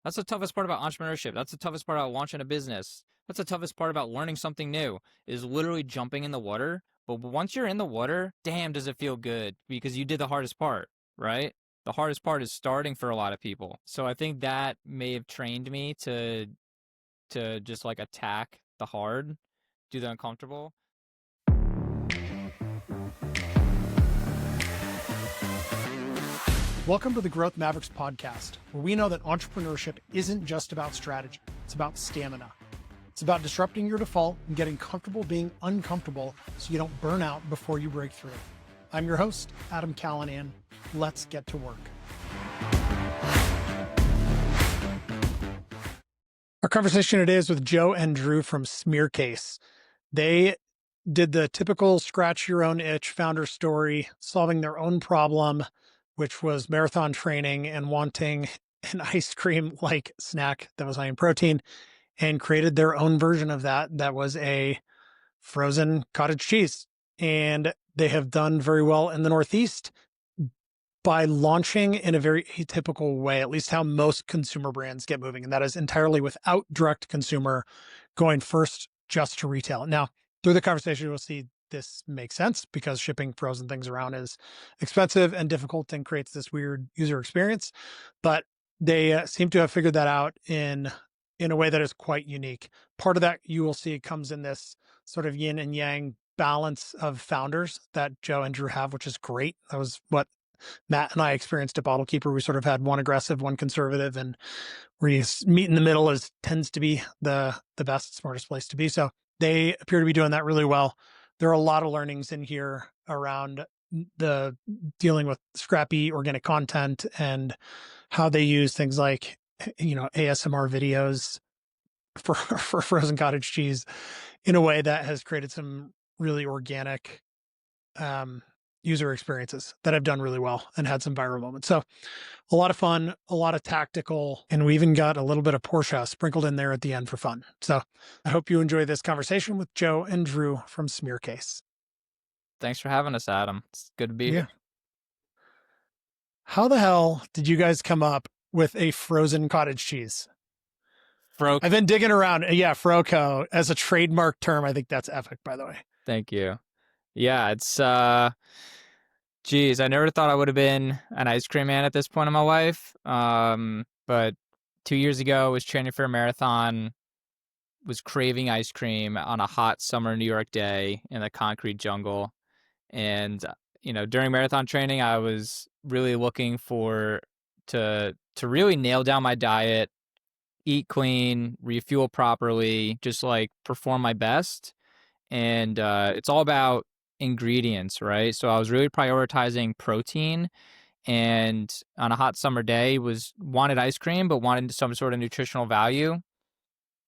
That's the toughest part about entrepreneurship. That's the toughest part about launching a business. That's the toughest part about learning something new is literally jumping in the water. But once you're in the water, damn, does it feel good because you did the hardest part, right? The hardest part is starting for a lot of people. So I think that may have trained me to just like attack the hard, do the uncomfortable. Welcome to the Growth Mavericks podcast, where we know that entrepreneurship isn't just about strategy, it's about stamina. It's about disrupting your default and getting comfortable being uncomfortable so you don't burn out before you break through. I'm your host, Adam Callanan. Let's get to work. Our conversation today is with Joe and Drew from SmearCase. They did the typical scratch your own itch founder story, solving their own problem, which was marathon training and wanting an ice cream like snack that was high in protein, and created their own version of that was a frozen cottage cheese. And they have done very well in the Northeast by launching in a very atypical way, at least how most consumer brands get moving. And that is entirely without direct consumer, going first just to retail. Now, through the conversation, we'll see this makes sense because shipping frozen things around is expensive and difficult and creates this weird user experience. But they seem to have figured that out in a way that is quite unique. Part of that you will see comes in this sort of yin and yang balance of founders that Joe and Drew have, which is great. That was what Matt and I experienced at Bottle Keeper. We sort of had one aggressive, one conservative, and where you meet in the middle tends to be the best, smartest place to be. So they appear to be doing that really well. There are a lot of learnings in here around the dealing with scrappy organic content and how they use things like, ASMR videos for frozen cottage cheese in a way that has created some really organic user experiences that have done really well and had some viral moments. So a lot of fun, a lot of tactical, and we even got a little bit of Porsche sprinkled in there at the end for fun. So I hope you enjoy this conversation with Joe and Drew from SmearCase. Thanks for having us, Adam. It's good to be here. How the hell did you guys come up with a frozen cottage cheese? I've been digging around. Yeah, FroCo as a trademark term. I think that's epic, by the way. Thank you. Yeah, it's geez, I never thought I would have been an ice cream man at this point in my life. But 2 years ago, I was training for a marathon, was craving ice cream on a hot summer New York day in the concrete jungle. And, during marathon training, I was really looking to really nail down my diet, eat clean, refuel properly, just like perform my best. And it's all about ingredients, right? So I was really prioritizing protein, and on a hot summer day wanted ice cream, but wanted some sort of nutritional value.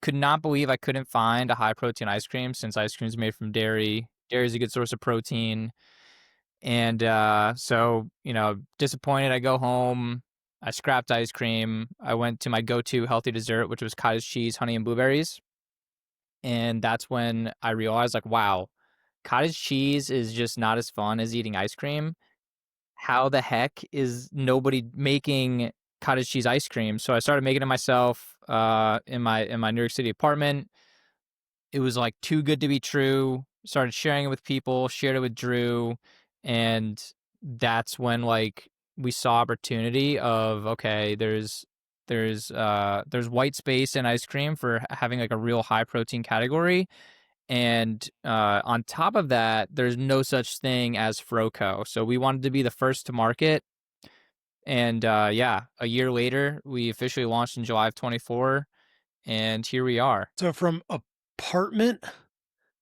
Could not believe I couldn't find a high protein ice cream since ice cream is made from dairy. Dairy is a good source of protein. And so, disappointed. I go home. I scrapped ice cream. I went to my go-to healthy dessert, which was cottage cheese, honey, and blueberries. And that's when I realized, like, wow, cottage cheese is just not as fun as eating ice cream. How the heck is nobody making cottage cheese ice cream? So I started making it myself in my New York City apartment. It was like too good to be true. Started sharing it with people, shared it with Drew, and that's when like we saw opportunity of, okay, there's white space in ice cream for having like a real high protein category. And on top of that, there's no such thing as FroCo. So we wanted to be the first to market. And a year later, we officially launched in July of 24. And here we are. So from apartment,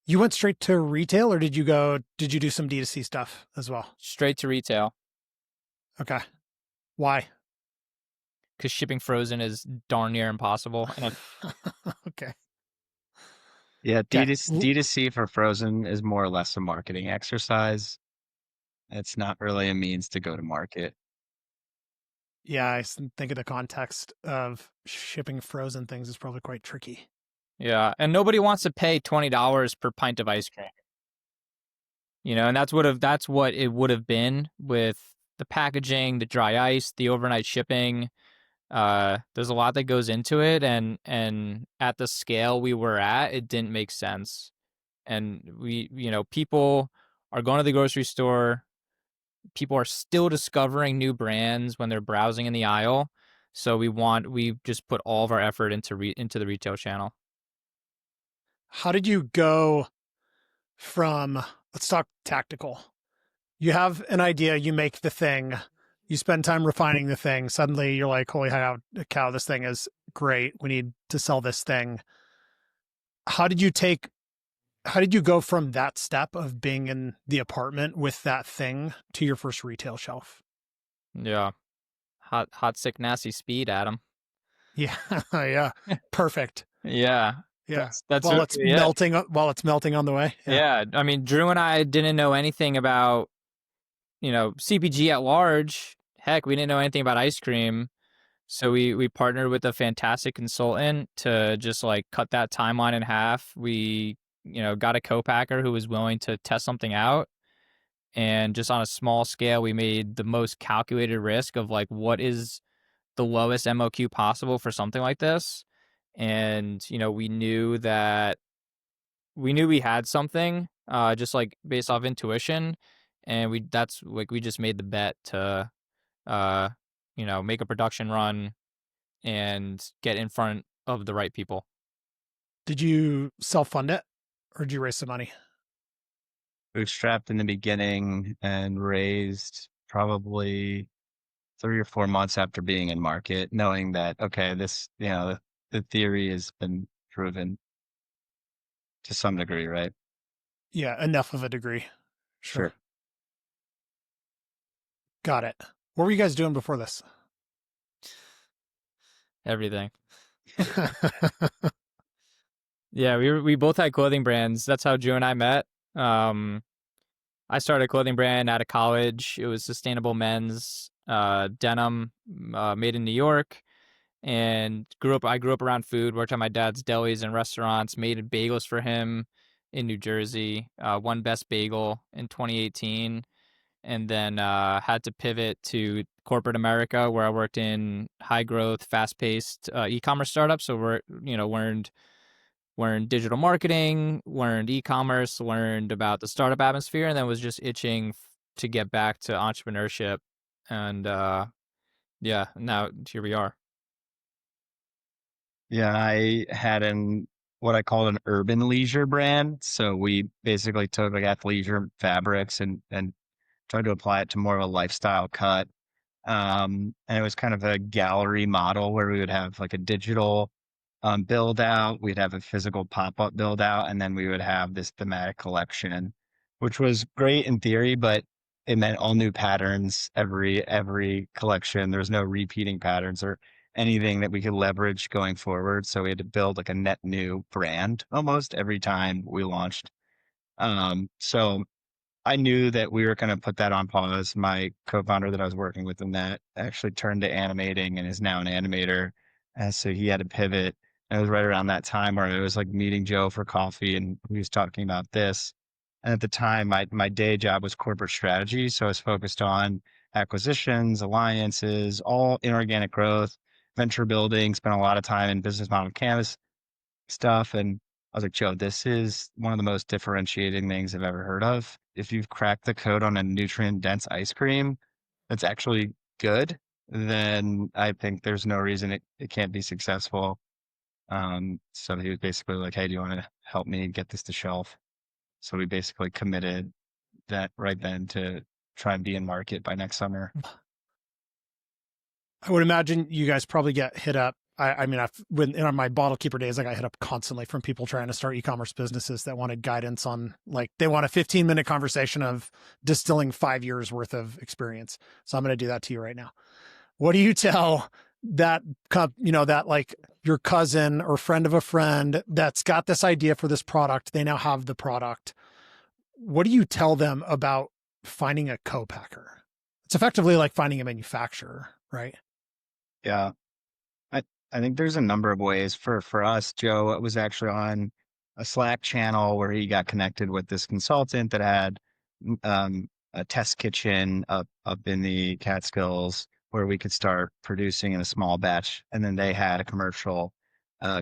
you went straight to retail, or did you do some D2C stuff as well? Straight to retail. Okay. Why? Because shipping frozen is darn near impossible. Okay. Yeah, D2C for frozen is more or less a marketing exercise. It's not really a means to go to market. Yeah, I think of the context of shipping frozen things is probably quite tricky. Yeah, and nobody wants to pay $20 per pint of ice cream. And that's what it would have been with the packaging, the dry ice, the overnight shipping. There's a lot that goes into it, and at the scale we were at, it didn't make sense. And people are going to the grocery store. People are still discovering new brands when they're browsing in the aisle. So we just put all of our effort into the retail channel. How did you go from, let's talk tactical. You have an idea, you make the thing, you spend time refining the thing. Suddenly you're like, holy cow, this thing is great. We need to sell this thing. How did you go from that step of being in the apartment with that thing to your first retail shelf? Yeah. Hot, sick, nasty speed, Adam. Yeah. Yeah. Perfect. Yeah. Yeah. That's While it's melting on the way. Yeah. I mean, Drew and I didn't know anything about, CPG at large. Heck, we didn't know anything about ice cream. So we partnered with a fantastic consultant to just like cut that timeline in half. We, got a co-packer who was willing to test something out. And just on a small scale, we made the most calculated risk of like, what is the lowest MOQ possible for something like this. And, we knew we had something, just like based off intuition. And we just made the bet to, make a production run and get in front of the right people. Did you self-fund it or did you raise some money? Bootstrapped in the beginning and raised probably 3 or 4 months after being in market, knowing that, okay, this, the theory has been proven to some degree, right? Yeah, enough of a degree. Sure. Got it. What were you guys doing before this? Everything. Yeah, we both had clothing brands. That's how Drew and I met. I started a clothing brand out of college. It was sustainable men's denim, made in New York, and I grew up around food. Worked at my dad's delis and restaurants. Made bagels for him in New Jersey. Won Best Bagel in 2018, and then had to pivot to corporate America, where I worked in high growth, fast paced e-commerce startups. So learned digital marketing, learned e-commerce, learned about the startup atmosphere, and then was just itching to get back to entrepreneurship. And yeah, now here we are. Yeah, I had what I call an urban leisure brand. So we basically took like athleisure fabrics and tried to apply it to more of a lifestyle cut. And it was kind of a gallery model where we would have like a digital build out, we'd have a physical pop-up build out, and then we would have this thematic collection, which was great in theory, but it meant all new patterns every collection. There was no repeating patterns or anything that we could leverage going forward. So we had to build like a net new brand almost every time we launched. So I knew that we were going to put that on pause. My co-founder that I was working with in that actually turned to animating and is now an animator. And so he had to pivot. And it was right around that time where I was like meeting Joe for coffee and he was talking about this. And at the time, my day job was corporate strategy. So I was focused on acquisitions, alliances, all inorganic growth, venture building, spent a lot of time in business model canvas stuff. And I was like, Joe, this is one of the most differentiating things I've ever heard of. If you've cracked the code on a nutrient dense ice cream that's actually good, then I think there's no reason it can't be successful. So he was basically like, hey, do you want to help me get this to shelf? So we basically committed that right then to try and be in market by next summer. I would imagine you guys probably get hit up. I mean, when in my bottle keeper days, I got hit up constantly from people trying to start e-commerce businesses that wanted guidance on, like, they want a 15-minute conversation of distilling 5 years worth of experience. So I'm going to do that to you right now. What do you tell that, that like your cousin or friend of a friend that's got this idea for this product? They now have the product. What do you tell them about finding a co-packer? It's effectively like finding a manufacturer, right? Yeah. I think there's a number of ways for us. Joe was actually on a Slack channel where he got connected with this consultant that had a test kitchen up in the Catskills where we could start producing in a small batch. And then they had a commercial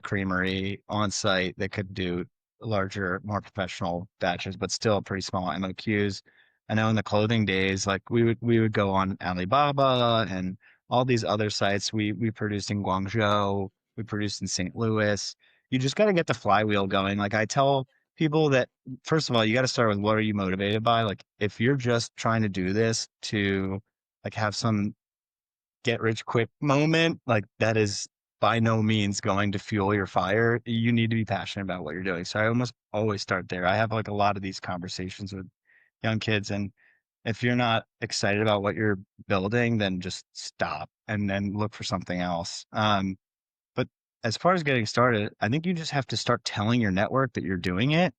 creamery on site that could do larger, more professional batches, but still pretty small MOQs. I know in the clothing days, like we would go on Alibaba and all these other sites. We produced in Guangzhou, we produced in St. Louis. You just got to get the flywheel going. Like I tell people that, first of all, you got to start with what are you motivated by? Like if you're just trying to do this to like have some get rich quick moment, like that is by no means going to fuel your fire. You need to be passionate about what you're doing. So I almost always start there. I have like a lot of these conversations with young kids, and if you're not excited about what you're building, then just stop and then look for something else. But as far as getting started, I think you just have to start telling your network that you're doing it,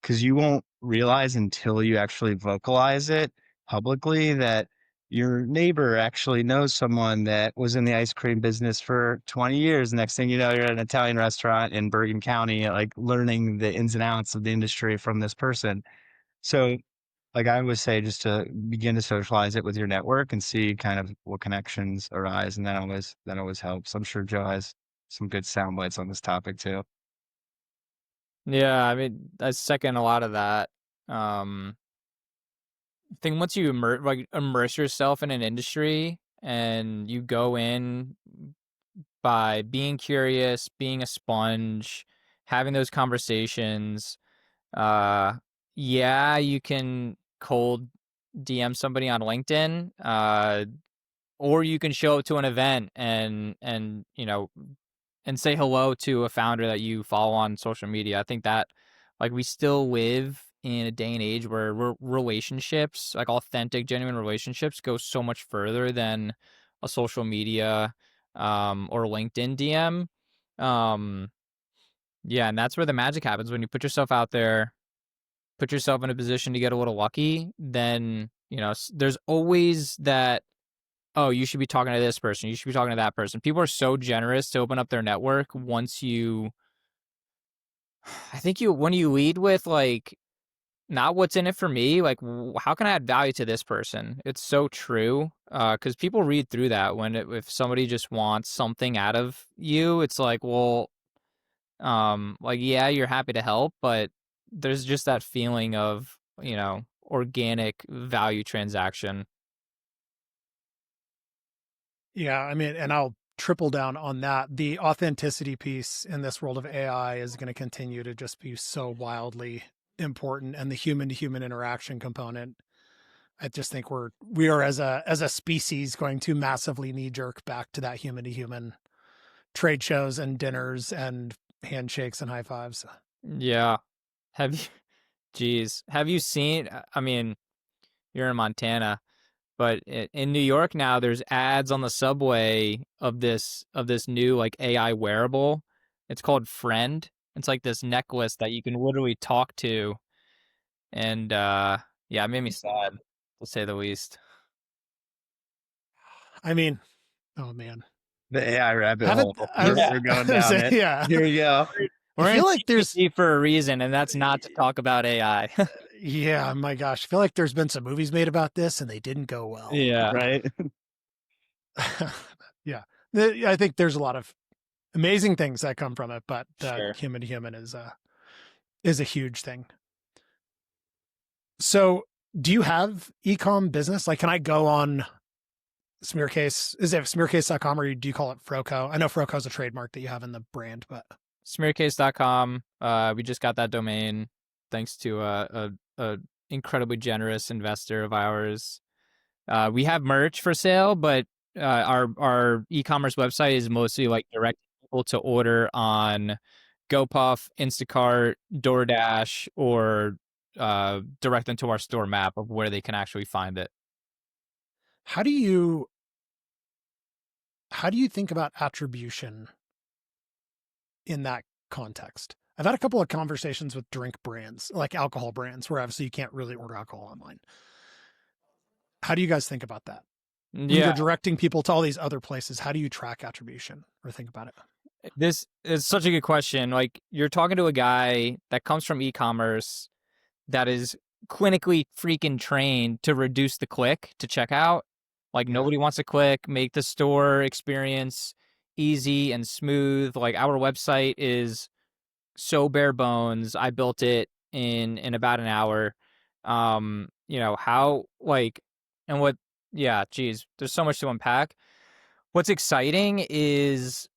because you won't realize until you actually vocalize it publicly that your neighbor actually knows someone that was in the ice cream business for 20 years. Next thing you know, you're at an Italian restaurant in Bergen County, like learning the ins and outs of the industry from this person. So, like I would say, just to begin to socialize it with your network and see kind of what connections arise, and that always helps. I'm sure Joe has some good sound bites on this topic too. Yeah, I mean, I second a lot of that. I think once you immerse yourself in an industry and you go in by being curious, being a sponge, having those conversations, yeah, you can cold DM somebody on LinkedIn, or you can show up to an event and and say hello to a founder that you follow on social media. I think that like we still live in a day and age where relationships, like authentic, genuine relationships, go so much further than a social media or LinkedIn DM. Um, yeah, and that's where the magic happens when you put yourself out there, put yourself in a position to get a little lucky. Then there's always that, oh, you should be talking to this person, you should be talking to that person. People are so generous to open up their network once you, I think when you lead with like, not what's in it for me, like how can I add value to this person? It's so true. Because people read through that if somebody just wants something out of you, it's like, well, like, yeah, you're happy to help, but there's just that feeling of, organic value transaction. Yeah, I mean, and I'll triple down on that. The authenticity piece in this world of AI is going to continue to just be so wildly important, and the human to human interaction component. I just think we are as a species going to massively knee jerk back to that human to human trade shows and dinners and handshakes and high fives. Yeah. Have you, geez, have you seen, I mean, you're in Montana, but in New York now, there's ads on the subway of this new like AI wearable. It's called Friend. It's like this necklace that you can literally talk to, and yeah, it made me sad to say the least. I mean, oh man, The AI rabbit haven't hole. I was, We're going I was down it. yeah. Here we go. We're I in feel like there's CPT for a reason, and that's not to talk about AI. yeah, my gosh, I feel like there's been some movies made about this and they didn't go well. Yeah. Right. Yeah, I think there's a lot of amazing things that come from it, but Sure. human to human is a huge thing. So, do you have e-com business? Like, can I go on SmearCase? Is it SmearCase.com, or do you call it FroCo? I know FroCo is a trademark that you have in the brand, but SmearCase.com. We just got that domain thanks to a incredibly generous investor of ours. We have merch for sale, but our e-commerce website is mostly like direct people to order on GoPuff, Instacart, DoorDash, or direct them to our store map of where they can actually find it. how do you think about attribution in that context? I've had a couple of conversations with drink brands, like alcohol brands, where obviously you can't really order alcohol online. How do you guys think about that? When you're directing people to all these other places, how do you track attribution or think about it? This is such a good question. Like, you're talking to a guy that comes from e-commerce that is clinically freaking trained to reduce the click to checkout. Like Yeah. nobody wants to click, make the store experience easy and smooth. Like our website is so bare bones. I built it in about an hour. You know, how like and what yeah, geez, there's so much to unpack. What's exciting is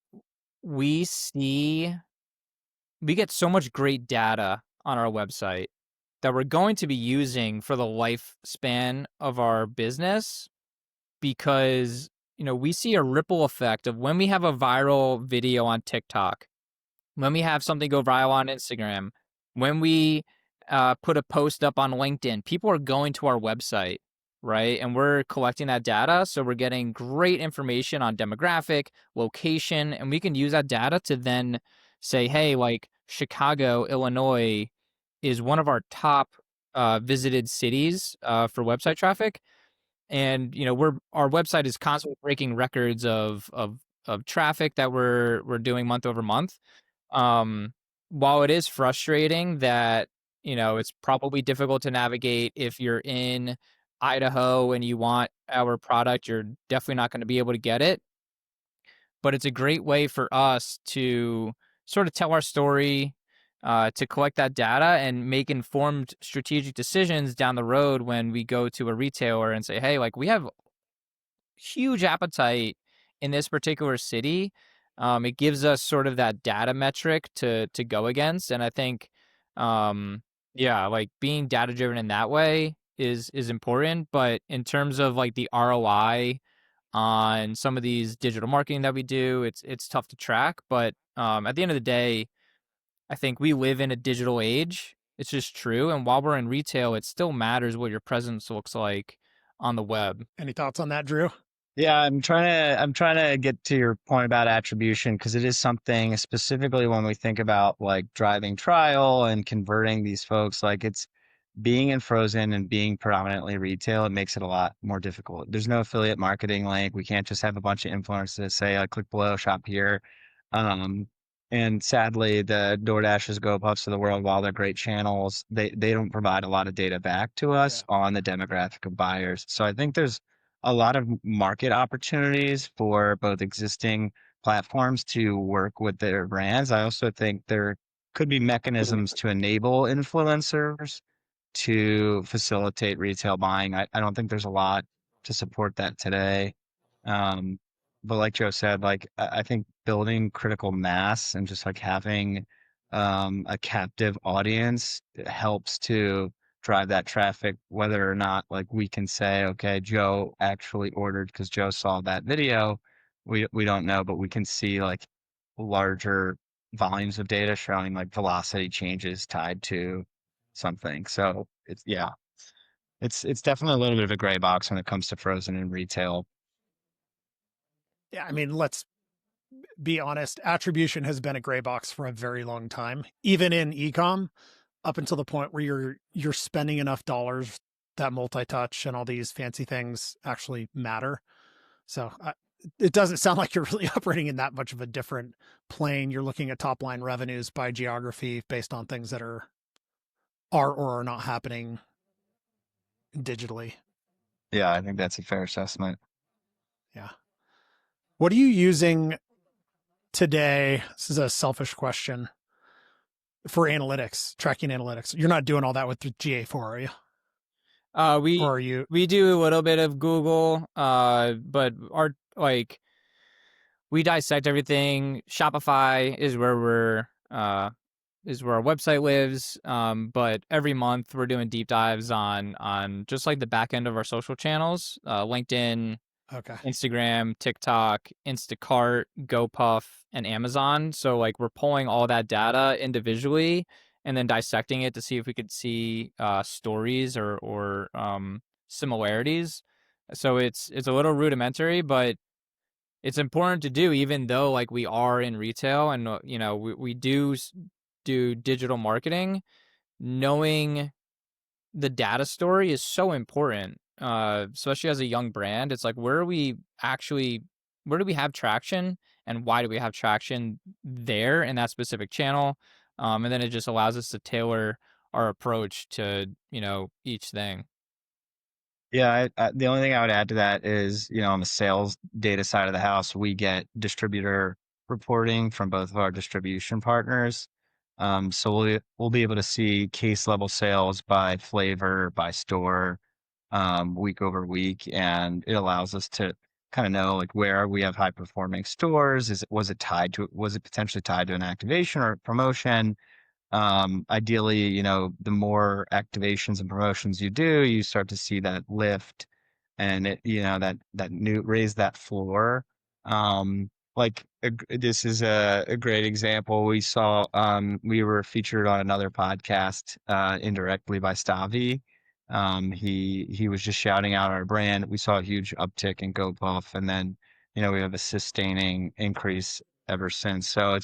we see we get so much great data on our website that we're going to be using for the lifespan of our business because you know we see a ripple effect of when we have a viral video on TikTok, when we have something go viral on Instagram, when we put a post up on LinkedIn, people are going to our website, right? And we're collecting that data. So we're getting great information on demographic, location, and we can use that data to then say, hey, like Chicago, Illinois is one of our top visited cities for website traffic. And you know, our website is constantly breaking records of traffic that we're doing month over month. um, while it is frustrating that, you know, it's probably difficult to navigate if you're in Idaho and you want our product, you're definitely not going to be able to get it. But it's a great way for us to sort of tell our story, to collect that data and make informed strategic decisions down the road when we go to a retailer and say, hey, like we have huge appetite in this particular city. It gives us sort of that data metric to go against, and I think, yeah, like being data driven in that way is important. But in terms of like the ROI on some of these digital marketing that we do, it's tough to track. But at the end of the day, I think we live in a digital age. It's just true, and while we're in retail, it still matters what your presence looks like on the web. Any thoughts on that, Drew? Yeah, I'm trying to get to your point about attribution because it is something specifically when we think about like driving trial and converting these folks, like it's being in frozen and being predominantly retail, it makes it a lot more difficult. There's no affiliate marketing link. We can't just have a bunch of influencers say click below, shop here. Um, and sadly, the DoorDashes, GoPuffs of the world, while they're great channels, they don't provide a lot of data back to Yeah. us on the demographic of buyers. So I think there's a lot of market opportunities for both existing platforms to work with their brands. I also think there could be mechanisms to enable influencers to facilitate retail buying. I don't think there's a lot to support that today. Um, but like Joe said, like I think building critical mass and just like having a captive audience helps to drive that traffic, whether or not like we can say, okay, Joe actually ordered because Joe saw that video. We don't know, but we can see like larger volumes of data showing like velocity changes tied to something. So it's yeah, it's definitely a little bit of a gray box when it comes to frozen and retail. Yeah. I mean, let's be honest. Attribution has been a gray box for a very long time, even in ecom, up until the point where you're spending enough dollars that multi-touch and all these fancy things actually matter. So it doesn't sound like you're really operating in that much of a different plane. You're looking at top line revenues by geography based on things that are or are not happening digitally. Yeah, I think that's a fair assessment. Yeah. What are you using today? This is a selfish question for analytics, tracking analytics. You're not doing all that with the GA4, are you? Uh, Or we are you? we do a little bit of Google, but our like we dissect everything. Shopify is where our website lives. But every month we're doing deep dives on just like the back end of our social channels, LinkedIn, Okay. Instagram, TikTok, Instacart, GoPuff, and Amazon. So like we're pulling all that data individually and then dissecting it to see if we could see stories or similarities. So it's a little rudimentary, but it's important to do even though like we are in retail and you know we do digital marketing. Knowing the data story is so important, especially as a young brand. It's like where do we have traction and why do we have traction there in that specific channel, and then it just allows us to tailor our approach to, you know, each thing. Yeah, the only thing I would add to that is, on the sales data side of the house, we get distributor reporting from both of our distribution partners. So we'll be able to see case level sales by flavor, by store, week over week, and it allows us to kind of know like where we have high performing stores. Was it potentially tied to an activation or promotion? Ideally, the more activations and promotions you do, you start to see that lift and that new raise that floor. This is a great example. We were featured on another podcast, indirectly by Stavi. He was just shouting out our brand. We saw a huge uptick in GoPuff, and then, we have a sustaining increase ever since. So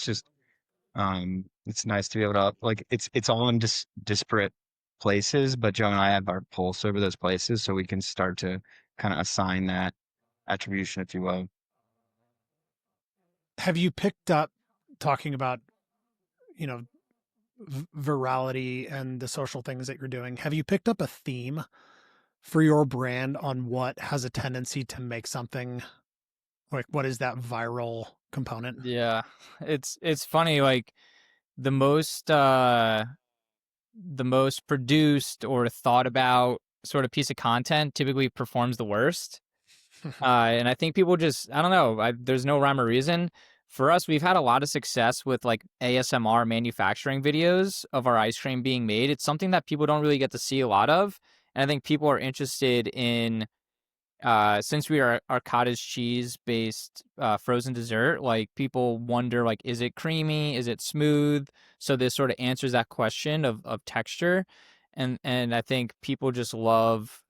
it's nice to be able to like it's all in disparate places, but Joe and I have our pulse over those places, so we can start to kind of assign that attribution, if you will. Have you picked up, talking about, you know, virality and the social things that you're doing, have you picked up a theme for your brand on what has a tendency to make something, like, what is that viral component? Yeah, it's funny. Like the most uh, the most produced or thought about sort of piece of content typically performs the worst. And I think people just, I don't know, there's no rhyme or reason. For us, we've had a lot of success with like ASMR manufacturing videos of our ice cream being made. It's something that people don't really get to see a lot of. And I think people are interested in, since we are our cottage cheese based frozen dessert, like people wonder, like, is it creamy? Is it smooth? So this sort of answers that question of texture. And I think people just love,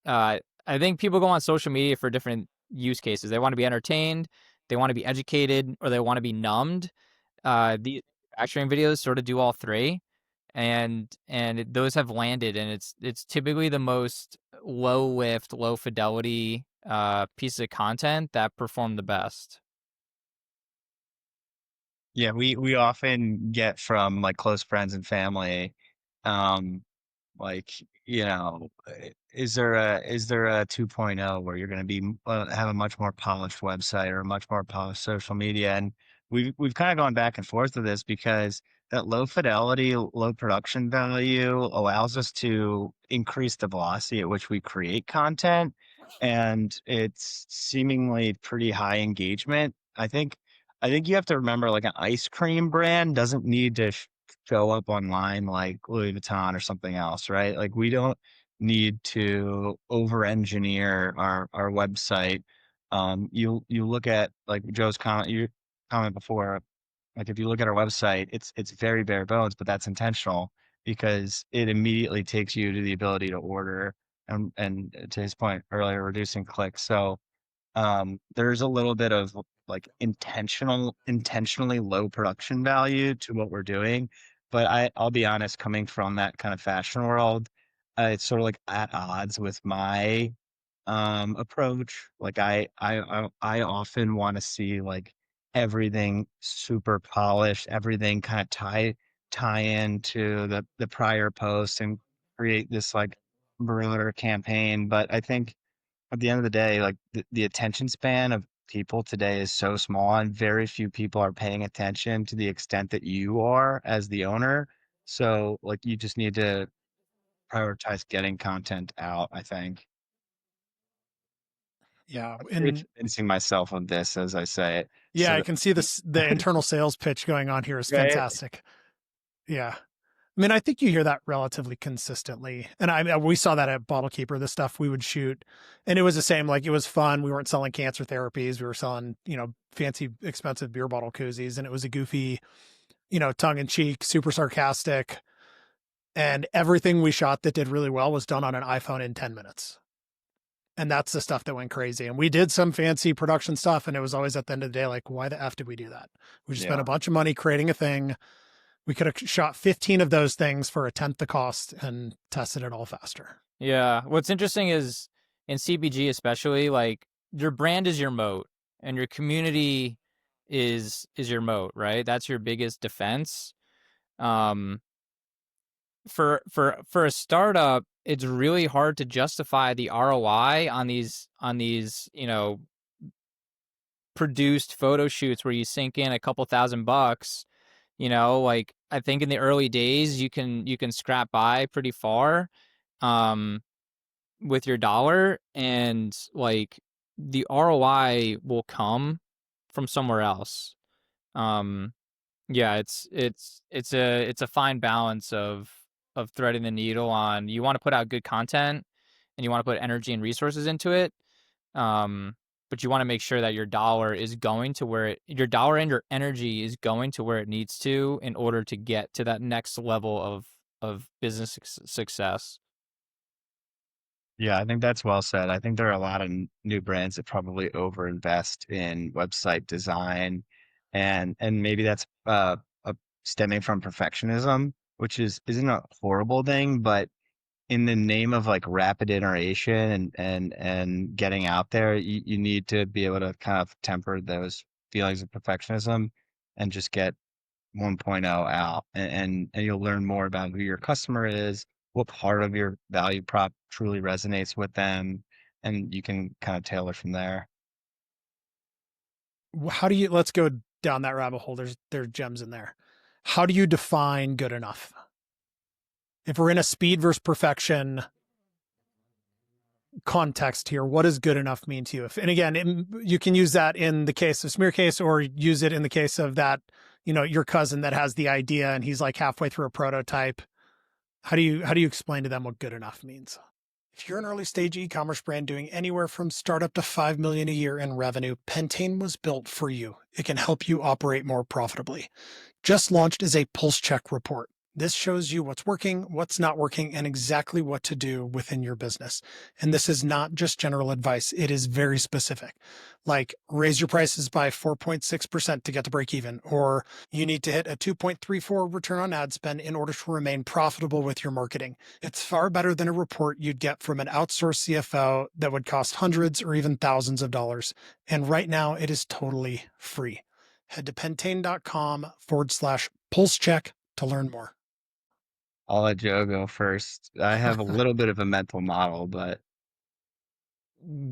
I think people go on social media for different use cases. They want to be entertained, they want to be educated, or they want to be numbed. These manufacturing videos sort of do all three, and those have landed, and it's typically the most low lift, low fidelity piece of content that perform the best. Yeah, we often get from like close friends and family, um, like, is there a 2.0 where you're going to have a much more polished website or a much more polished social media? And we've kind of gone back and forth with this because that low fidelity, low production value allows us to increase the velocity at which we create content, and it's seemingly pretty high engagement. I think you have to remember, like, an ice cream brand doesn't need to show up online like Louis Vuitton or something else, right? Like, we don't need to over engineer our website. You look at like Joe's comment before, like if you look at our website, it's very bare bones, but that's intentional because it immediately takes you to the ability to order, and to his point earlier, reducing clicks. So there's a little bit of like intentionally low production value to what we're doing. But I'll be honest, coming from that kind of fashion world, it's sort of like at odds with my approach. Like I often want to see like everything super polished, everything kind of tie into the prior post and create this like broader campaign. But I think at the end of the day, like the attention span of people today is so small, and very few people are paying attention to the extent that you are as the owner. So like you just need to prioritize getting content out, I think. Yeah, I'm really and convincing myself of this as I say it. yeah, So I that can see this. The internal sales pitch going on here is right. fantastic. Yeah. I mean, I think you hear that relatively consistently. And we saw that at Bottle Keeper, the stuff we would shoot. And it was the same, like it was fun. We weren't selling cancer therapies. We were selling, fancy, expensive beer bottle koozies. And it was a goofy, tongue in cheek, super sarcastic. And everything we shot that did really well was done on an iPhone in 10 minutes. And that's the stuff that went crazy. And we did some fancy production stuff. And it was always at the end of the day, like, why the F did we do that? We just spent Yeah. a bunch of money creating a thing. We could have shot 15 of those things for a tenth the cost and tested it all faster. Yeah, what's interesting is in CPG especially, like your brand is your moat, and your community is your moat, right? That's your biggest defense. Um, for a startup, it's really hard to justify the ROI on these, you know, produced photo shoots where you sink in a couple $1,000. You know, like I think in the early days you can scrap by pretty far um with your dollar, and like the ROI will come from somewhere else. Um yeah, it's a fine balance of threading the needle on, you want to put out good content and you want to put energy and resources into it. Um, but you want to make sure that your dollar is going to where your dollar and your energy is going to where it needs to in order to get to that next level of business success. Yeah, I think that's well said. I think there are a lot of new brands that probably overinvest in website design, and maybe that's stemming from perfectionism, which isn't a horrible thing, but in the name of like rapid iteration and getting out there, you need to be able to kind of temper those feelings of perfectionism and just get 1.0 out, and you'll learn more about who your customer is, what part of your value prop truly resonates with them, and you can kind of tailor from there. How do you, let's go down that rabbit hole. There's gems in there. How do you define good enough? If we're in a speed versus perfection context here, what does good enough mean to you? And again, you can use that in the case of SmearCase, or use it in the case of that, you know, your cousin that has the idea and he's like halfway through a prototype. How do you explain to them what good enough means? If you're an early stage e-commerce brand doing anywhere from startup to 5 million a year in revenue, Pentane was built for you. It can help you operate more profitably. Just launched is a pulse check report. This shows you what's working, what's not working, and exactly what to do within your business. And this is not just general advice. It is very specific. Like, raise your prices by 4.6% to get to break even, or you need to hit a 2.34 return on ad spend in order to remain profitable with your marketing. It's far better than a report you'd get from an outsourced CFO that would cost hundreds or even thousands of dollars. And right now it is totally free. Head to pentane.com/pulse check to learn more. I'll let Joe go first. I have a little bit of a mental model, but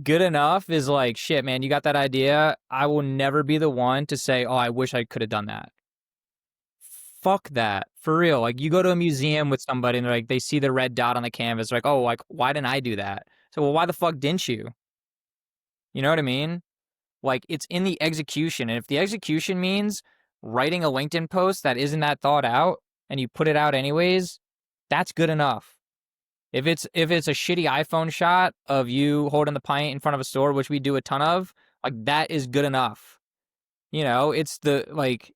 Good enough is like, shit, man, you got that idea. I will never be the one to say, oh, I wish I could have done that. Fuck that. For real. Like, you go to a museum with somebody and they're like, they see the red dot on the canvas, like, oh, like, why didn't I do that? So, well, why the fuck didn't you? You know what I mean? Like, it's in the execution. And if the execution means writing a LinkedIn post that isn't that thought out and you put it out anyways, that's good enough. If it's a shitty iPhone shot of you holding the pint in front of a store, which we do a ton of, like, that is good enough. You know, it's the, like,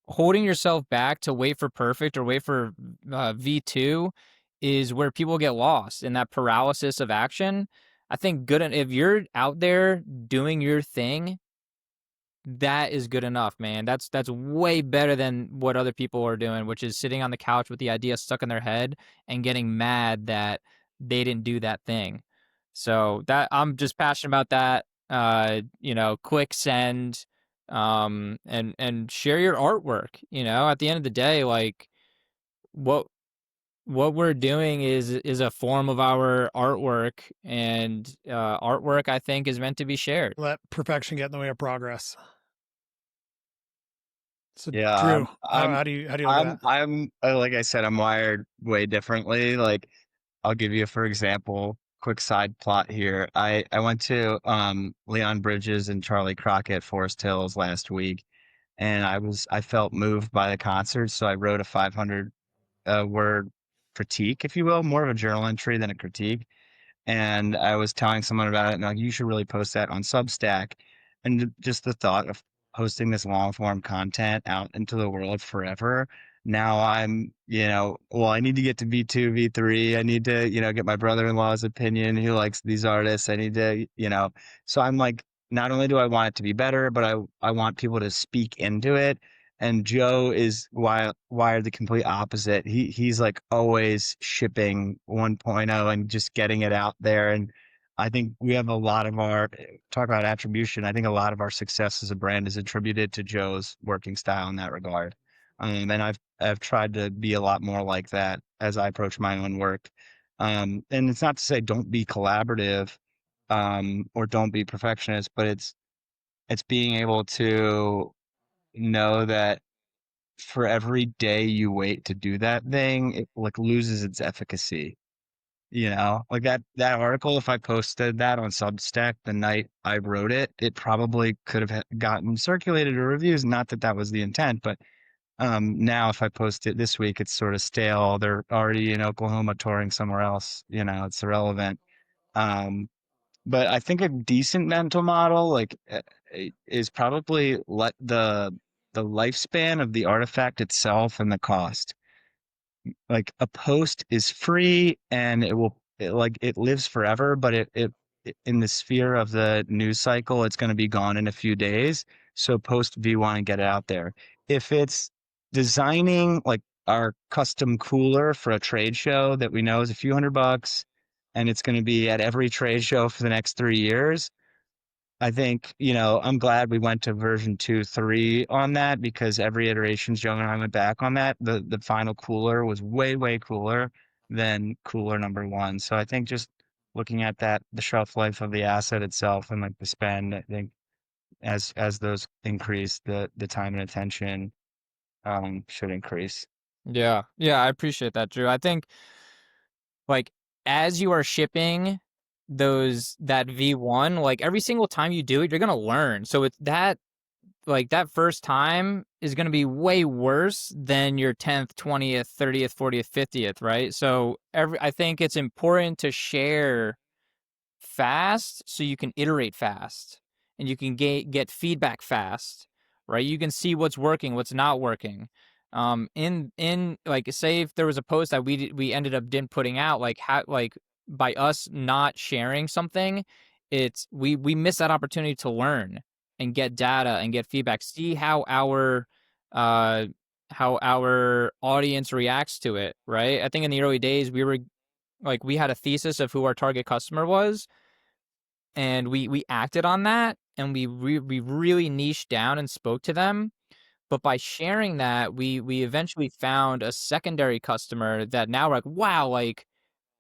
holding yourself back to wait for perfect or wait for V2 is where people get lost in that paralysis of action. I think if you're out there doing your thing, that is good enough, man. That's way better than what other people are doing, which is sitting on the couch with the idea stuck in their head and getting mad that they didn't do that thing. So that, I'm just passionate about that. You know, quick send, and share your artwork. You know, at the end of the day, like, what we're doing is a form of our artwork, and artwork, I think, is meant to be shared. Let perfection get in the way of progress. So yeah, Drew, how do you look at that? like I said, I'm wired way differently. Like, I'll give you, for example, quick side plot here. I went to Leon Bridges and Charlie Crockett Forest Hills last week, and I felt moved by the concert, so I wrote a 500 word critique, if you will, more of a journal entry than a critique. And I was telling someone about it, and like, you should really post that on Substack. And just the thought of posting this long form content out into the world forever. Now I'm, well, I need to get to V2, V3. I need to, get my brother-in-law's opinion. He likes these artists. I need to, so I'm like, not only do I want it to be better, but I want people to speak into it. And Joe is wired the complete opposite. He's like always shipping 1.0 and just getting it out there. And I think we have a lot of talk about attribution. I think a lot of our success as a brand is attributed to Joe's working style in that regard. And I've tried to be a lot more like that as I approach my own work. And it's not to say don't be collaborative, or don't be perfectionist, but it's being able to know that for every day you wait to do that thing, it like loses its efficacy. Like that article, if I posted that on Substack the night I wrote it, it probably could have gotten circulated or reviews. Not that that was the intent, but now if I post it this week, it's sort of stale. They're already in Oklahoma touring somewhere else. It's irrelevant. Um, but I think a decent mental model, like, is probably let the lifespan of the artifact itself and the cost. Like a post is free and it lives forever, but in the sphere of the news cycle, it's going to be gone in a few days. So post V1 and get it out there. If it's designing like our custom cooler for a trade show that we know is a few $100 and it's going to be at every trade show for the next 3 years, I think, I'm glad we went to version 2, 3 on that, because every iteration Joe and I went back on that. The final cooler was way, way cooler than cooler number 1. So I think just looking at that, the shelf life of the asset itself and like the spend, I think as those increase, the time and attention should increase. Yeah. Yeah, I appreciate that, Drew. I think like as you are shipping that V1, like every single time you do it, you're gonna learn. So it's that like that first time is gonna be way worse than your 10th, 20th, 30th, 40th, 50th, right? So I think it's important to share fast so you can iterate fast and you can get feedback fast, right? You can see what's working, what's not working. In like, say if there was a post that we ended up didn't putting out, like how, like by us not sharing something, it's we miss that opportunity to learn and get data and get feedback, see uh how our audience reacts to it, right? I think in the early days we had a thesis of who our target customer was, and we acted on that, and we really niched down and spoke to them. But by sharing that, we eventually found a secondary customer that now we're like, wow, like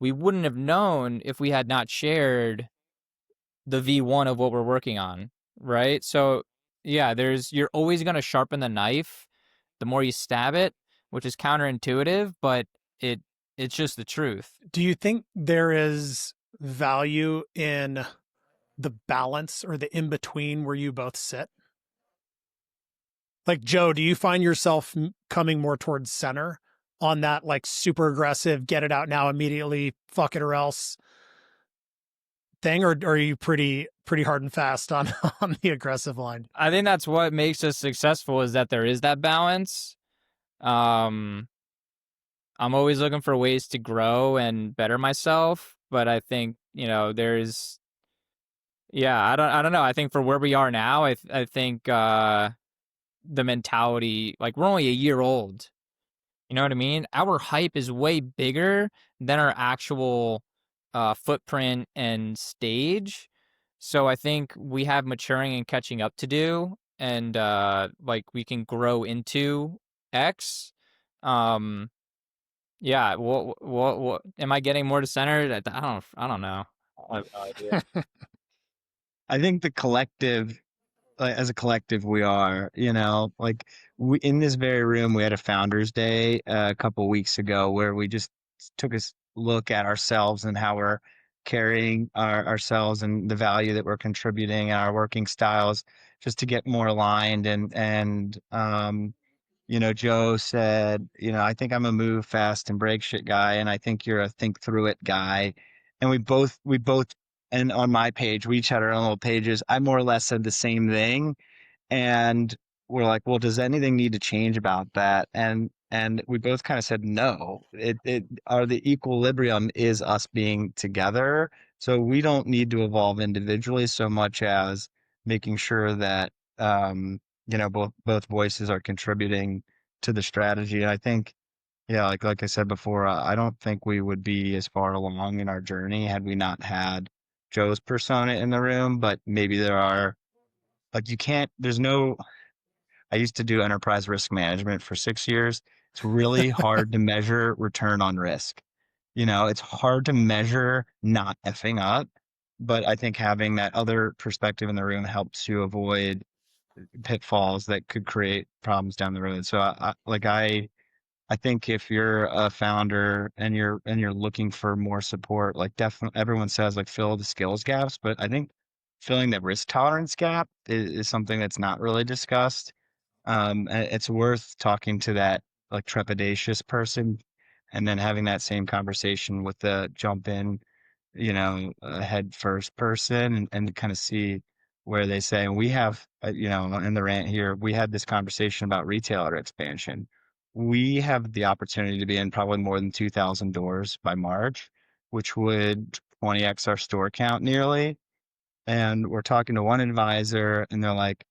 we wouldn't have known if we had not shared the V1 of what we're working on, right? So yeah, you're always going to sharpen the knife the more you stab it, which is counterintuitive, but it it's just the truth. Do you think there is value in the balance or the in between where you both sit? Like, Joe, do you find yourself coming more towards center on that, like super aggressive, get it out now immediately, fuck it or else thing, or are you pretty hard and fast on on the aggressive line? I think that's what makes us successful, is that there is that balance. Um, I'm always looking for ways to grow and better myself, but I think, yeah, I don't know. I think for where we are now, I think the mentality, like we're only a year old. You know what I mean? Our hype is way bigger than our actual footprint and stage. So I think we have maturing and catching up to do, and like we can grow into X. Um, yeah. What? Am I getting more to center? I don't know. I have no idea. I think the collective, like, as a collective, we are, like we in this very room, we had a founders day a couple weeks ago where we just took a look at ourselves and how we're carrying ourselves and the value that we're contributing and our working styles, just to get more aligned. Joe said, I think I'm a move fast and break shit guy, and I think you're a think through it guy. And we both, and on my page, we each had our own little pages. I more or less said the same thing, and we're like, well, does anything need to change about that? And we both kind of said no. The equilibrium is us being together, so we don't need to evolve individually so much as making sure that both voices are contributing to the strategy. And I think, yeah, like I said before, I don't think we would be as far along in our journey had we not had Joe's persona in the room. But maybe there are, like, you can't, there's no, I used to do enterprise risk management for 6 years. It's really hard to measure return on risk. It's hard to measure not effing up, but I think having that other perspective in the room helps you avoid pitfalls that could create problems down the road. So I think if you're a founder and you're looking for more support, like definitely everyone says like fill the skills gaps, but I think filling the risk tolerance gap is something that's not really discussed. It's worth talking to that like trepidatious person and then having that same conversation with the jump in, head first person and kind of see where they say, and we have, in the rant here, we had this conversation about retailer expansion. We have the opportunity to be in probably more than 2,000 doors by March, which would 20x our store count nearly. And we're talking to one advisor and they're like,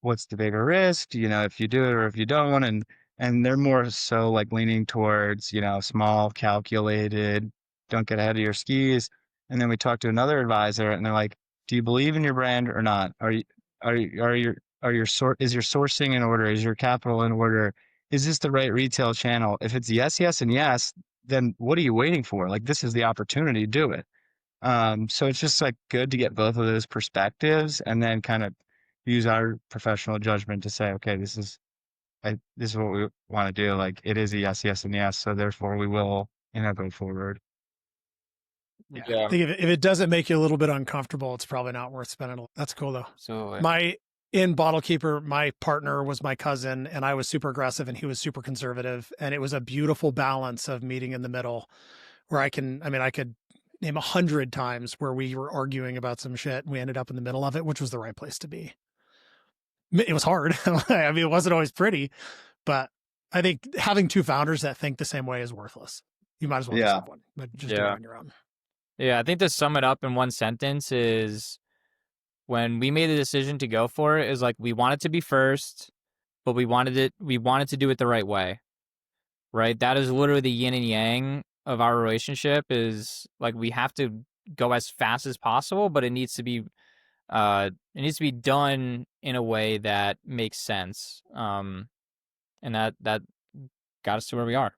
what's the bigger risk, if you do it or if you don't? And they're more so like leaning towards, small, calculated, don't get ahead of your skis. And then we talk to another advisor and they're like, do you believe in your brand or not? Is your sourcing in order? Is your capital in order? Is this the right retail channel? If it's yes, yes, and yes, then what are you waiting for? Like, this is the opportunity to do it. So it's just like good to get both of those perspectives and then kind of use our professional judgment to say, okay, this is what we want to do. Like it is a yes, yes, and yes. So therefore we will, go forward. Yeah. I think if it doesn't make you a little bit uncomfortable, it's probably not worth spending. That's cool though. So in Bottle Keeper, my partner was my cousin and I was super aggressive and he was super conservative. And it was a beautiful balance of meeting in the middle where I could name 100 times where we were arguing about some shit and we ended up in the middle of it, which was the right place to be. It was hard. I mean, it wasn't always pretty, but I think having two founders that think the same way is worthless. You might as well just have one, but just do it on your own. Yeah, I think to sum it up in one sentence is when we made the decision to go for it is like we wanted to be first, but we wanted to do it the right way. Right? That is literally the yin and yang of our relationship is like we have to go as fast as possible, but it needs to be done in a way that makes sense. And that got us to where we are.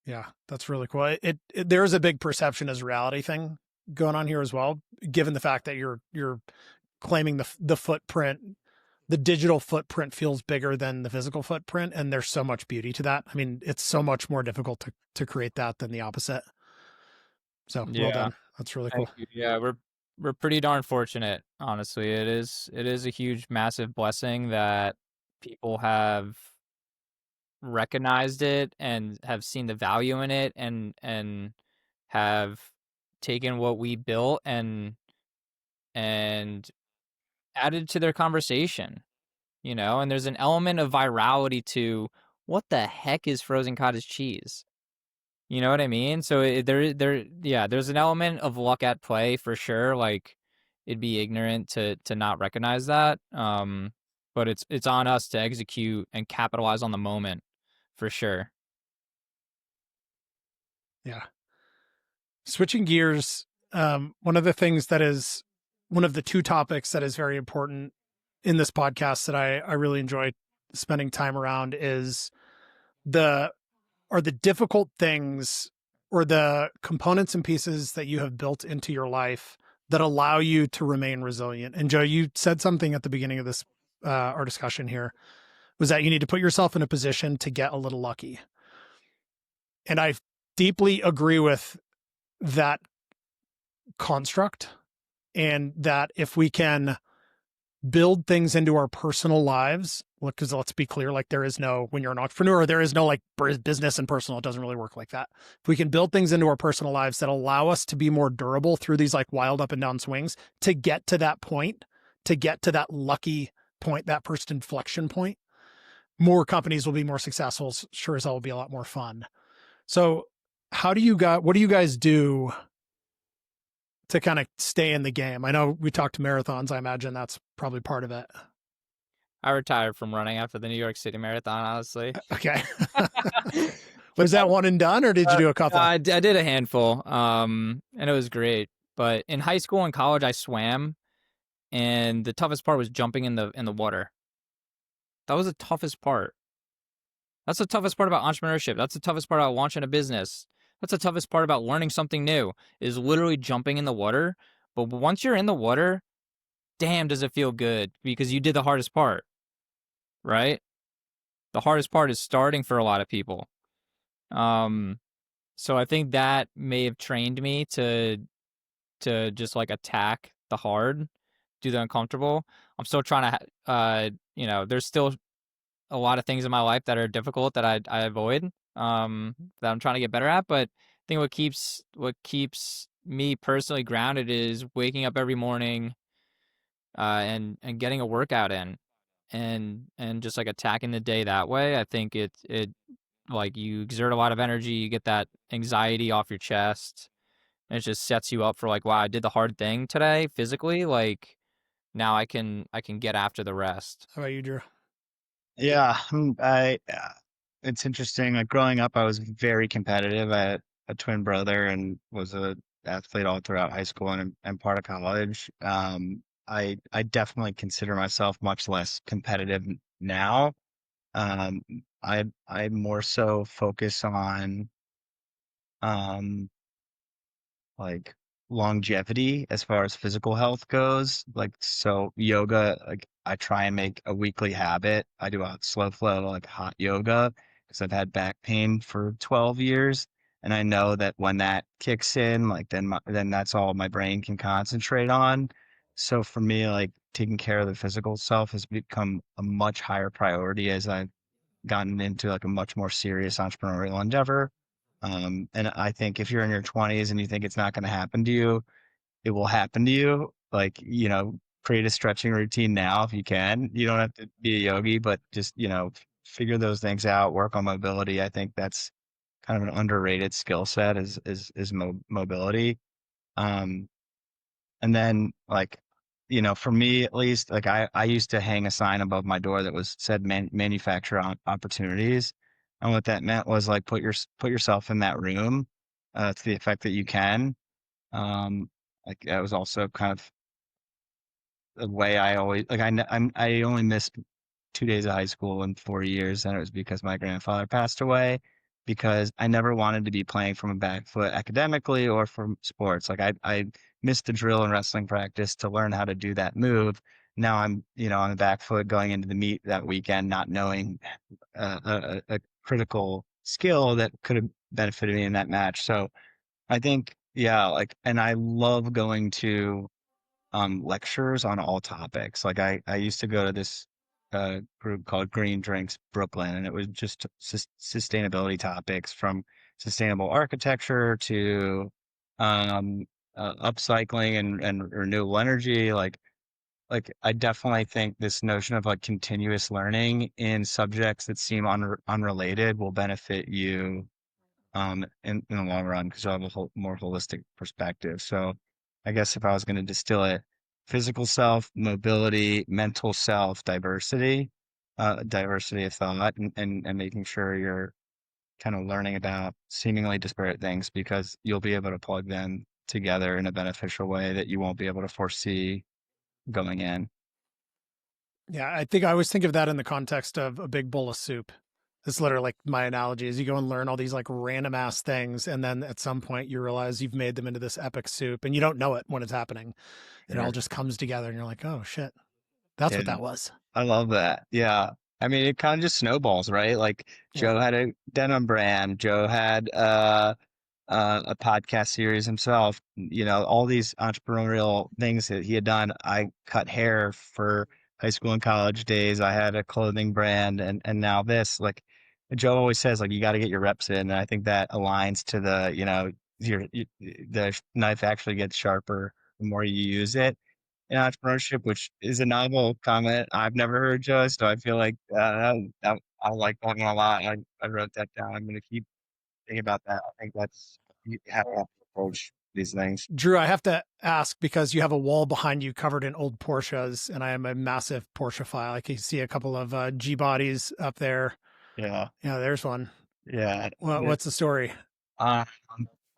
Yeah, that's really cool. There's a big perception as reality thing going on here as well, given the fact that you're claiming the footprint, the digital footprint feels bigger than the physical footprint. And there's so much beauty to that. I mean, it's so much more difficult to create that than the opposite. So well done. That's really cool. Yeah, we're pretty darn fortunate, honestly. It is a huge, massive blessing that people have recognized it and have seen the value in it and have taken what we built and added to their conversation, and there's an element of virality to what the heck is frozen cottage cheese? You know what I mean? So there's an element of luck at play for sure. Like it'd be ignorant to not recognize that. But it's on us to execute and capitalize on the moment for sure. Yeah. Switching gears, one of the things that is one of the two topics that is very important in this podcast that I really enjoy spending time around is the difficult things or the components and pieces that you have built into your life that allow you to remain resilient. And Joe, you said something at the beginning of this, our discussion here, was that you need to put yourself in a position to get a little lucky. And I deeply agree with that construct, and that if we can build things into our personal lives, because let's be clear, like when you're an entrepreneur, there is no like business and personal. It doesn't really work like that. If we can build things into our personal lives that allow us to be more durable through these like wild up and down swings to get to that point, to get to that lucky point, that first inflection point, more companies will be more successful. Sure as hell will be a lot more fun. So what do you guys do to kind of stay in the game? I know we talked marathons. I imagine that's probably part of it. I retired from running after the New York City Marathon, honestly. Okay. Was that one and done, or did you do a couple? I did a handful, and it was great. But in high school and college, I swam, and the toughest part was jumping in the water. That was the toughest part. That's the toughest part about entrepreneurship. That's the toughest part about launching a business. That's the toughest part about learning something new, is literally jumping in the water. But once you're in the water, damn, does it feel good, because you did the hardest part, right? The hardest part is starting for a lot of people. So I think that may have trained me to just like attack the hard, do the uncomfortable. I'm still trying to, there's still a lot of things in my life that are difficult that I avoid, that I'm trying to get better at. But I think what keeps me personally grounded is waking up every morning, and getting a workout in, and just like attacking the day that way. I think it like, you exert a lot of energy, you get that anxiety off your chest, and it just sets you up for like, wow, I did the hard thing today physically. Like, now I can get after the rest. How about you, Drew? Yeah, it's interesting. Like growing up, I was very competitive. I had a twin brother and was a athlete all throughout high school and part of college. I definitely consider myself much less competitive now. Um, I more so focus on um like longevity as far as physical health goes. Like, so yoga, like I try and make a weekly habit. I do a slow flow, like hot yoga, because I've had back pain for 12 years. And I know that when that kicks in, like then that's all my brain can concentrate on. So for me, like taking care of the physical self has become a much higher priority as I've gotten into like a much more serious entrepreneurial endeavor. And I think if you're in your 20s and you think it's not going to happen to you, it will happen to you. Like, create a stretching routine now if you can. You don't have to be a yogi, but just, figure those things out, work on mobility. I think that's kind of an underrated skill set is mobility. Um, and then like, for me at least, like I used to hang a sign above my door that was said manufacture opportunities. And what that meant was like put yourself in that room to the effect that you can. Like that was also kind of the way I always like I only missed 2 days of high school in 4 years, and it was because my grandfather passed away. Because I never wanted to be playing from a back foot academically or from sports. Like I missed the drill and wrestling practice to learn how to do that move. Now I'm, on the back foot going into the meet that weekend, not knowing a critical skill that could have benefited me in that match. So I think, yeah, like, and I love going to lectures on all topics. Like I used to go to this group called Green Drinks Brooklyn, and it was just sustainability topics from sustainable architecture to upcycling and renewable energy. Like I definitely think this notion of like continuous learning in subjects that seem unrelated will benefit you in the long run, because you'll have a more holistic perspective. So I guess if I was going to distill it, physical self, mobility, mental self, diversity of thought, and making sure you're kind of learning about seemingly disparate things, because you'll be able to plug them together in a beneficial way that you won't be able to foresee going in. Yeah, I think I always think of that in the context of a big bowl of soup. It's literally like my analogy is you go and learn all these like random ass things. And then at some point you realize you've made them into this epic soup and you don't know it when it's happening. It all just comes together and you're like, oh shit, that's what Yeah. that was. I love that. Yeah. I mean, it kind of just snowballs, right? Like Yeah. Joe had a denim brand. Joe had a podcast series himself. All these entrepreneurial things that he had done. I cut hair for high school and college days. I had a clothing brand, and now this. Like Joe always says, like you got to get your reps in, and I think that aligns to the knife actually gets sharper the more you use it in entrepreneurship, which is a novel comment I've never heard, Joe. So I feel like I like that one a lot. I wrote that down. I'm going to keep thinking about that. I think that's how to approach these things. Drew, I have to ask because you have a wall behind you covered in old Porsches, and I am a massive Porsche file. I can see a couple of G bodies up there. Yeah. Yeah, there's one. Yeah. What's the story? Um,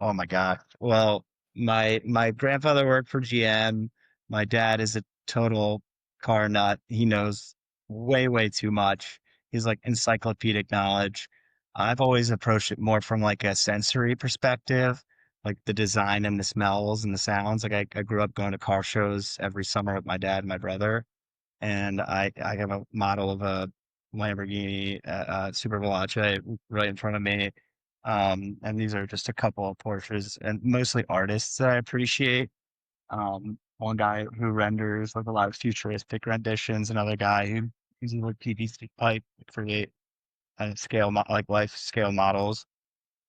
oh my God. Well, my grandfather worked for GM. My dad is total car nut. He knows way too much. He's like encyclopedic knowledge. I've always approached it more from like a sensory perspective, like the design and the smells and the sounds. Like I grew up going to car shows every summer with my dad and my brother, and I have a model of a Lamborghini Super Veloce right in front of me. And these are just a couple of Porsches and mostly artists that I appreciate. One guy who renders like a lot of futuristic renditions, another guy who uses like PVC pipe to create like life scale models.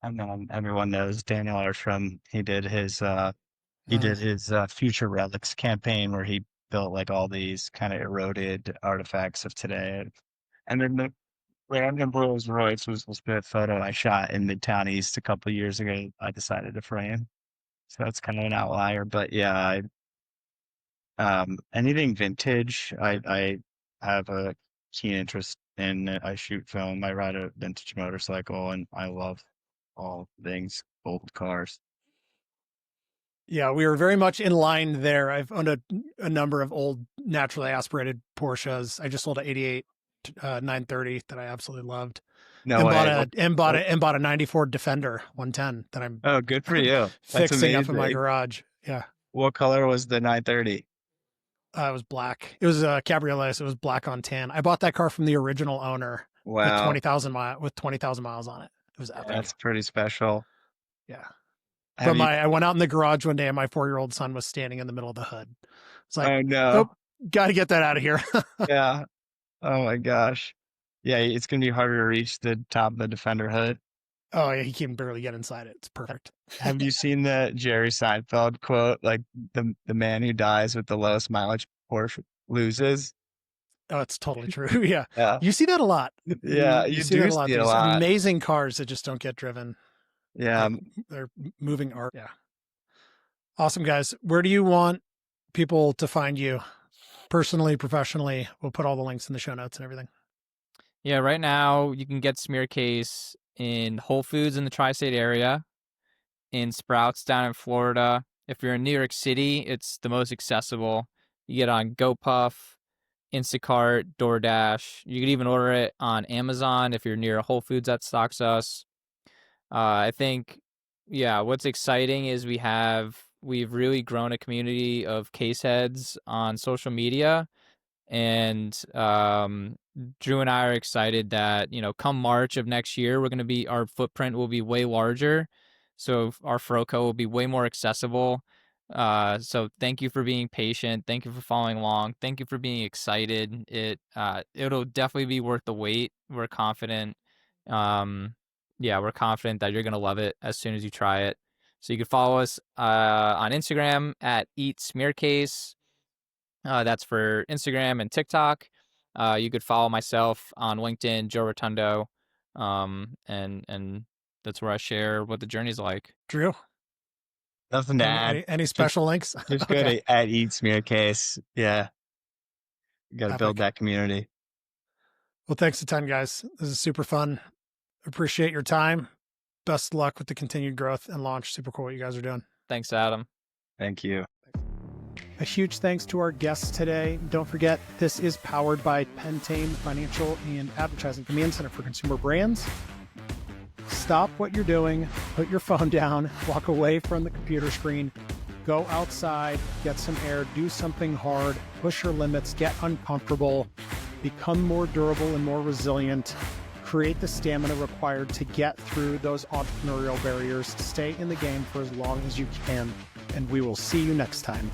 And then everyone knows Daniel Arsham. He did his Future Relics campaign where he built like all these kind of eroded artifacts of today. And then the random Rolls Royce was a photo I shot in Midtown East a couple of years ago. I decided to frame. So that's kind of an outlier. But yeah, anything vintage, I have a keen interest in it. I shoot film, I ride a vintage motorcycle, and I love all things old cars. Yeah, we were very much in line there. I've owned a number of old naturally aspirated Porsches. I just sold an 88 930 that I absolutely loved. No and way. bought a 94 Defender 110 that I'm Oh, good for you. That's fixing up in my amazing. garage. Yeah. What color was the 930? It was black. It was a cabriolet, so it was black on tan. I bought that car from the original owner with Wow, 20,000 miles on it. It was epic. that's pretty special. Yeah. Have But you? I went out in the garage one day and my 4-year-old son was standing in the middle of the hood. It's like, Oh no. nope, got to get that out of here. Yeah. Oh my gosh. Yeah, it's gonna be harder to reach the top of the Defender hood. Oh, yeah, he can barely get inside it. It's perfect. Have you seen the Jerry Seinfeld quote? Like the man who dies with the lowest mileage Porsche loses. Oh, it's totally true. Yeah. Yeah. You see that a lot. Yeah, you see do that a lot. see it a These lot. amazing cars that just don't get driven. Yeah. Like, they're moving art. Yeah. Awesome, guys. Where do you want people to find you personally, professionally? We'll put all the links in the show notes and everything. Yeah, right now you can get SmearCase in Whole Foods in the tri-state area, in Sprouts down in Florida. If you're in New York City, it's the most accessible. You get on GoPuff, Instacart, DoorDash. You could even order it on Amazon if you're near a Whole Foods that stocks us. I think, yeah, what's exciting is we've really grown a community of case heads on social media. And Drew and I are excited that, come March of next year, our footprint will be way larger. So our FroCo will be way more accessible. So thank you for being patient. Thank you for following along. Thank you for being excited. It'll definitely be worth the wait. We're confident. We're confident that you're going to love it as soon as you try it. So you can follow us on Instagram at @SmearCase. That's for Instagram and TikTok. You could follow myself on LinkedIn, Joe Rotondo, and that's where I share what the journey's like. Drew, Nothing to add. any special links? Just go to @SmearCase. Yeah. You got to build that community. Well, thanks a ton, guys. This is super fun. Appreciate your time. Best of luck with the continued growth and launch. Super cool what you guys are doing. Thanks, Adam. Thank you. A huge thanks to our guests today. Don't forget, this is powered by Pentane Financial and Advertising Command Center for Consumer Brands. Stop what you're doing, put your phone down, walk away from the computer screen, go outside, get some air, do something hard, push your limits, get uncomfortable, become more durable and more resilient, create the stamina required to get through those entrepreneurial barriers, stay in the game for as long as you can, and we will see you next time.